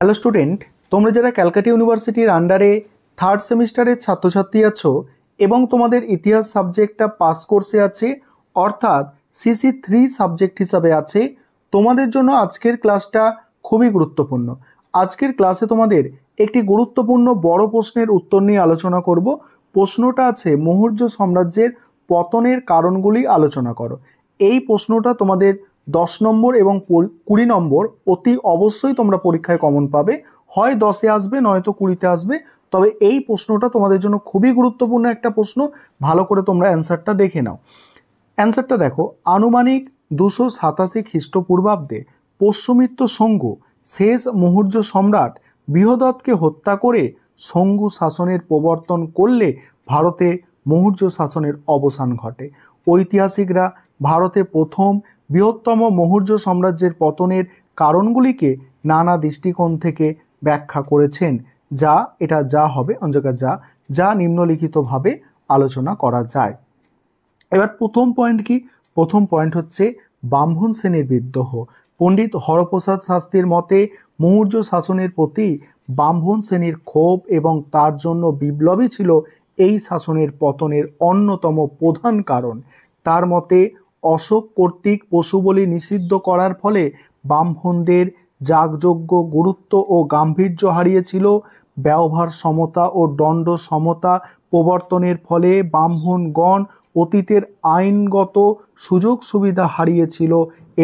Hello student, তোমরা যারা ক্যালকাটা ইউনিভার্সিটির আন্ডারে থার্ড সেমিস্টারের ছাত্রছাত্রী আছো এবং তোমাদের ইতিহাস সাবজেক্টটা পাস কোর্সে আছে, অর্থাৎ CC3 সাবজেক্ট হিসাবে আছে, তোমাদের জন্য আজকের ক্লাসটা খুবই গুরুত্বপূর্ণ। আজকের ক্লাসে তোমাদের একটি গুরুত্বপূর্ণ বড় প্রশ্নের উত্তর নিয়ে আলোচনা করব। প্রশ্নটা আছে মৌর্য সাম্রাজ্যের পতনের কারণগুলি আলোচনা করো। এই প্রশ্নটা তোমাদের 10 নম্বর এবং 20 নম্বর অতি অবশ্যই তোমরা পরীক্ষায় কমন পাবে, হয় 10-এ আসবে নয়তো 20-তে আসবে। তবে এই প্রশ্নটা তোমাদের জন্য খুবই গুরুত্বপূর্ণ একটা প্রশ্ন, ভালো করে তোমরা অ্যান্সারটা দেখে নাও। অ্যান্সারটা দেখো, আনুমানিক 287 খ্রিস্টপূর্বাব্দে পুষ্যমিত্র শঙ্কু শেষ মৌর্য সম্রাট বৃহদত্তকে হত্যা করে শঙ্কু শাসনের প্রবর্তন করলে ভারতে মৌর্য শাসনের অবসান ঘটে। ঐতিহাসিকরা ভারতে প্রথম বৃহত্তম মৌর্য সাম্রাজ্যের পতনের কারণগুলিকে নানা দৃষ্টিকোণ থেকে ব্যাখ্যা করেছেন, যা হবে যা নিম্নলিখিতভাবে আলোচনা করা যায়। এবার প্রথম পয়েন্ট কি? প্রথম পয়েন্ট হচ্ছে ব্রাহ্মণ শ্রেণীর বিদ্রোহ। পণ্ডিত হরপ্রসাদ শাস্ত্রীর মতে মৌর্য শাসনের প্রতি ব্রাহ্মণ শ্রেণীর ক্ষোভ এবং তার জন্য বিপ্লবী ছিল এই শাসনের পতনের অন্যতম প্রধান কারণ। তার মতে অশোক কর্তৃক পশু বলি নিষিদ্ধ করার ফলে ব্রাহ্মণদের যাগযজ্ঞ গুরুত্ব ও গাম্ভীর্য হারিয়েছিল। ব্যবহার সমতা ও দণ্ড সমতা প্রবর্তনের ফলে ব্রাহ্মণগণ অতীতের আইনগত সুযোগ সুবিধা হারিয়েছিল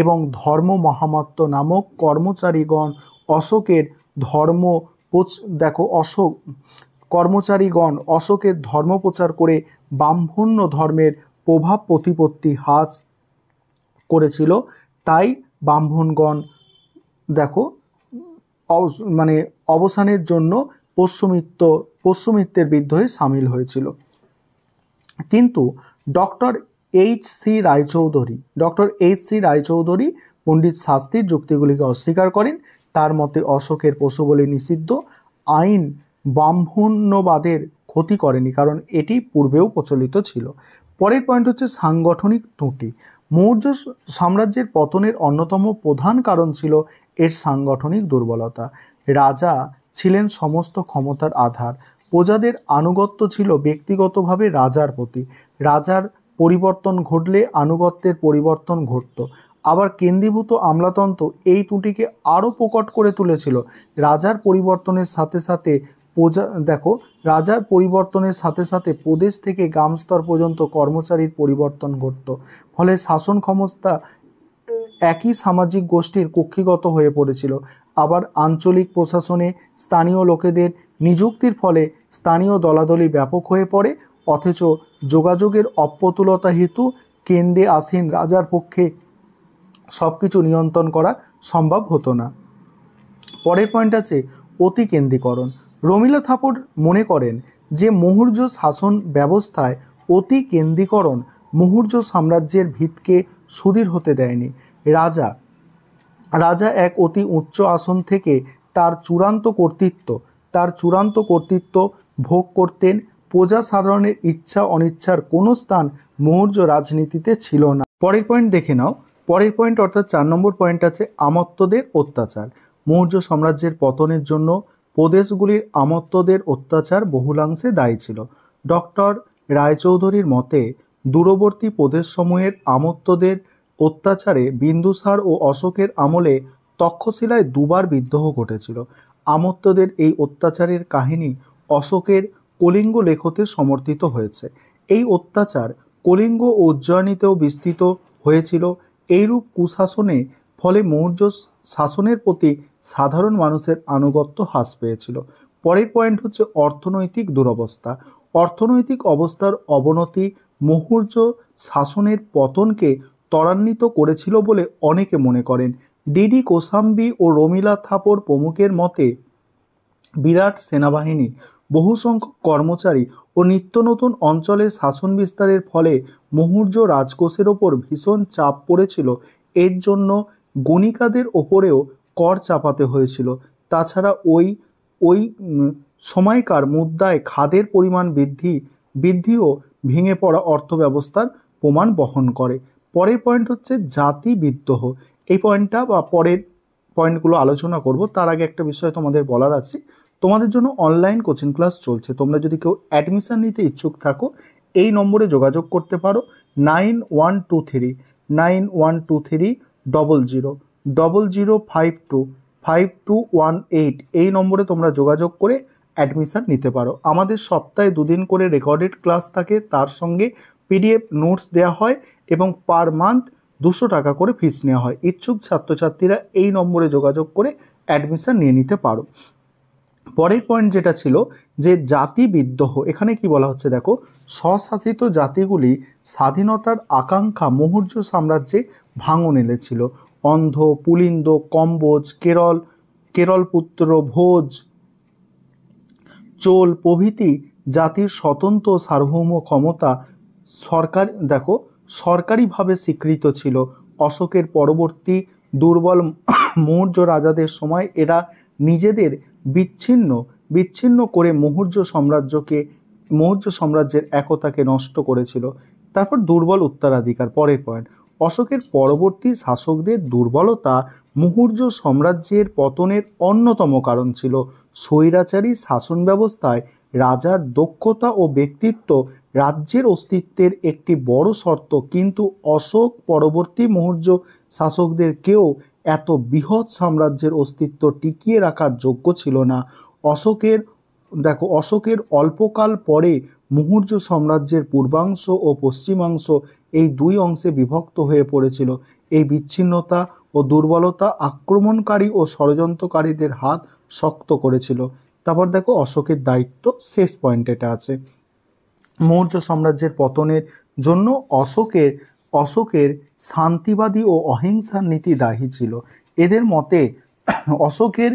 এবং ধর্ম মহামাত্য নামক কর্মচারীগণ অশোকের ধর্ম প্রচার করে ব্রাহ্মণ্য ধর্মের প্রভাব প্রতিপত্তি হ্রাস করেছিল। তাই ব্রাহ্মণগণ অবসানের জন্য পুষ্যমিত্রের বিদ্রোহে সামিল হয়েছিল। কিন্তু ডক্টর এইচ সি রায়চৌধুরী পণ্ডিত শাস্ত্রীর যুক্তিগুলিকে অস্বীকার করেন। তার মতে অশোকের পশু বলি নিষিদ্ধ আইন ব্রাহ্মণ্যবাদের ক্ষতি করেনি, কারণ এটি পূর্বেও প্রচলিত ছিল। পরের পয়েন্ট হচ্ছে সাংগঠনিক ত্রুটি। মৌর্য সাম্রাজ্যের পতনের অন্যতম প্রধান কারণ ছিল এর সাংগঠনিক দুর্বলতা। রাজা ছিলেন সমস্ত ক্ষমতার আধার, প্রজাদের আনুগত্য ছিল ব্যক্তিগতভাবে রাজার প্রতি। রাজার পরিবর্তন ঘটলে আনুগত্যের পরিবর্তন ঘটত। আবার কেন্দ্রীভূত আমলাতন্ত্র এই ত্রুটিকে আরও প্রকট করে তুলেছিল। রাজার পরিবর্তনের সাথে সাথে প্রদেশ থেকে গ্রাম স্তর পর্যন্ত কর্মচারীর পরিবর্তন ঘটত। ফলে শাসন ক্ষমতা একই সামাজিক গোষ্ঠীর কক্ষিগত হয়ে পড়েছিল। আবার আঞ্চলিক প্রশাসনে স্থানীয় লোকেদের নিযুক্তির ফলে স্থানীয় দলাদলি ব্যাপক হয়ে পড়ে, অথচ যোগাযোগের অপ্রতুলতা হেতু কেন্দ্রে আসীন রাজার পক্ষে সবকিছু নিয়ন্ত্রণ করা সম্ভব হতো না। পরের পয়েন্ট আছে অতি কেন্দ্রীকরণ। রমিলা থাপর মনে করেন যে মৌর্য শাসন ব্যবস্থায় অতি কেন্দ্রীকরণ মৌর্য সাম্রাজ্যের ভিতকে সুদৃঢ় হতে দেয়নি। রাজা এক অতি উচ্চ আসন থেকে তার চূড়ান্ত কর্তৃত্ব ভোগ করতেন। প্রজা সাধারণের ইচ্ছা অনিচ্ছার কোনো স্থান মৌর্য রাজনীতিতে ছিল না। পরের পয়েন্ট দেখে নাও। পরের পয়েন্ট অর্থাৎ 4 নম্বর পয়েন্ট আছে আমত্তদের অত্যাচার। মৌর্য সাম্রাজ্যের পতনের জন্য প্রদেশগুলির আমত্তদের অত্যাচার বহুলাংশে দায়ী ছিল। ডক্টর রায়চৌধুরীর মতে দূরবর্তী প্রদেশসমূহের আমত্তদের অত্যাচারে বিন্দুসার ও অশোকের আমলে তক্ষশিলায় দুবার বিদ্রোহ ঘটেছিল। আমত্তদের এই অত্যাচারের কাহিনী অশোকের কলিঙ্গ লেখতে সমর্থিত হয়েছে। এই অত্যাচার কলিঙ্গ ও উজ্জয়িনীতেও বিস্তৃত হয়েছিল। এইরূপ কুশাসনে ফলে মৌর্য শাসনের প্রতি সাধারণ মানুষের আনুগত্য হ্রাস পেয়েছিল। পরের পয়েন্ট হচ্ছে অর্থনৈতিক দুরবস্থা। অর্থনৈতিক অবস্থার অবনতি মৌর্য শাসনের পতনকে ত্বরান্বিত করেছিল বলে অনেকে মনে করেন। ডিডি কোসাম্বি ও রমিলা থাপর প্রমুখের মতে বিরাট সেনাবাহিনী, বহু সংখ্যক কর্মচারী ও নিত্য নতুন অঞ্চলে শাসন বিস্তারের ফলে মৌর্য রাজকোষের ওপর ভীষণ চাপ পড়েছিল। এর জন্য গণিকাদের ওপরেও কর চাপাতে হয়েছিল। তাছাড়া ওই সময়কার মুদ্রায় খাদের পরিমাণ বৃদ্ধিও ভেঙে পড়া অর্থব্যবস্থার প্রমাণ বহন করে। পরের পয়েন্ট হচ্ছে জাতি বিদ্রোহ। এই পয়েন্টটা বা পরের পয়েন্টগুলো আলোচনা করব তার আগে একটা বিষয় তোমাদের বলার আছে, তোমাদের জন্য অনলাইন কোচিং ক্লাস চলছে। তোমরা যদি কেউ অ্যাডমিশন নিতে ইচ্ছুক থাকো এই নম্বরে যোগাযোগ করতে পারো 91230000525218 এই নম্বরে তোমরা যোগাযোগ করে অ্যাডমিশন নিতে পারো। আমাদের সপ্তাহে 2 দিন করে রেকর্ডেড ক্লাস থাকে, তার সঙ্গে পিডিএফ নোটস দেওয়া হয় এবং পার মান্থ 200 টাকা করে ফিস নেওয়া হয়। ইচ্ছুক ছাত্রছাত্রীরা এই নম্বরে যোগাযোগ করে অ্যাডমিশন নিয়ে নিতে পারো। পরের পয়েন্ট যেটা ছিল যে জাতি বিদ্রোহ, এখানে কি বলা হচ্ছে দেখো, স্বশাসিত জাতিগুলি স্বাধীনতার আকাঙ্ক্ষা মৌর্য সাম্রাজ্যে ভাঙন এনেছিল। অন্ধ্র, পুলিন্দ, কম্বোজ, কেরলপুত্র, ভোজ, চোল প্রভৃতি জাতির স্বতন্ত্র সার্বভৌম ক্ষমতা সরকারিভাবে স্বীকৃত ছিল। অশোকের পরবর্তী দুর্বল মৌর্য রাজাদের সময় এরা নিজেদের বিচ্ছিন্ন করে মৌর্য সাম্রাজ্যের একতাকে নষ্ট করেছিল। তারপর দুর্বল উত্তরাধিকার, পরের পয়েন্ট, অশোকের পরবর্তী শাসকদের দুর্বলতা মৌর্য সাম্রাজ্যের পতনের অন্যতম কারণ ছিল। স্বৈরাচারী শাসন ব্যবস্থায় রাজার দক্ষতা ও ব্যক্তিত্ব রাজ্যের অস্তিত্বের একটি বড় শর্ত, কিন্তু অশোক পরবর্তী মৌর্য শাসকদের কেউ এত বৃহৎ সাম্রাজ্যের অস্তিত্ব টিকিয়ে রাখার যোগ্য ছিল না। অশোকের অল্পকাল পরে মৌর্য সাম্রাজ্যের পূর্বাংশ ও পশ্চিমাংশ এই দুই অংশে বিভক্ত হয়ে পড়েছিল। এই বিচ্ছিন্নতা ও দুর্বলতা আক্রমণকারী ও ষড়যন্ত্রকারীদের হাত শক্ত করেছিল। তারপর দেখো অশোকের দায়িত্ব, শেষ পয়েন্ট এটা আছে। মৌর্য সাম্রাজ্যের পতনের জন্য অশোকের শান্তিবাদী ও অহিংসার নীতি দায়ী ছিল। এদের মতে অশোকের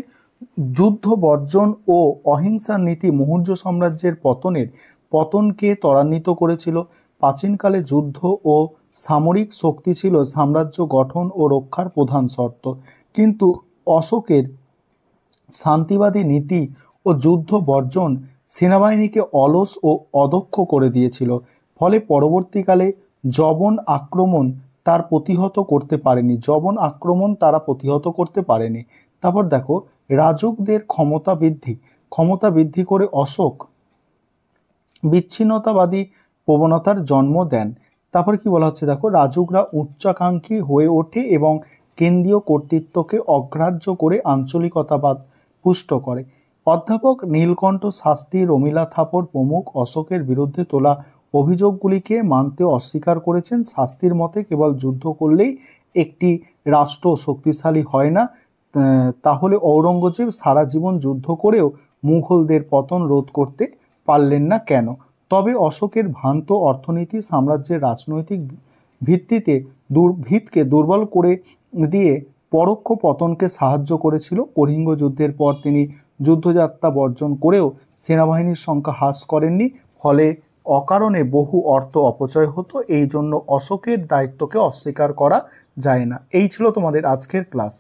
যুদ্ধ বর্জন ও অহিংসার নীতি মৌর্য সাম্রাজ্যের পতনকে ত্বরান্বিত করেছিল। প্রাচীনকালে যুদ্ধ ও সামরিক শক্তি ছিল সাম্রাজ্য গঠন ও রক্ষার প্রধান শর্ত, কিন্তু অশোকের শান্তিবাদী নীতি ও যুদ্ধ বর্জন সেনাবাহিনীকে অলস ও অদক্ষ করে দিয়েছিল। ফলে পরবর্তীকালে যবন আক্রমণ তারা প্রতিহত করতে পারেনি। তারপর দেখো রাজকদের ক্ষমতা বৃদ্ধি করে অশোক বিচ্ছিন্নতাবাদী প্রবণতার জন্ম দেন। তারপর কি বলা হচ্ছে দেখো, রাজকরা উচ্চাকাঙ্ক্ষী হয়ে ওঠে এবং কেন্দ্রীয় কর্তৃত্বকে অগ্রাহ্য করে আঞ্চলিকতাবাদ পুষ্ট করে। অধ্যাপক নীলকণ্ঠ শাস্ত্রী, রমিলা থাপর প্রমুখ অশোকের বিরুদ্ধে তোলা অভিযোগগুলিকে মানতে অস্বীকার করেছেন। শাস্ত্রীর মতে কেবল যুদ্ধ করলেই একটি রাষ্ট্র শক্তিশালী হয় না, তাহলে ঔরঙ্গজেব সারা জীবন যুদ্ধ করেও মুঘলদের পতন রোধ করতে পারলেন না কেন? তবে অশোকের ভ্রান্ত অর্থনীতি সাম্রাজ্যের রাজনৈতিক ভিতকে দুর্বল করে দিয়ে পরোক্ষ পতনকে সাহায্য করেছিল। কলিঙ্গ যুদ্ধের পর তিনি যুদ্ধযাত্রা বর্জন করেও সেনাবাহিনীর সংখ্যা হ্রাস করেননি, ফলে অকারণে বহু অর্থ অপচয় হতো। এই জন্য অশোকের দায়িত্বকে অস্বীকার করা যায় না। এই ছিল তোমাদের আজকের ক্লাস।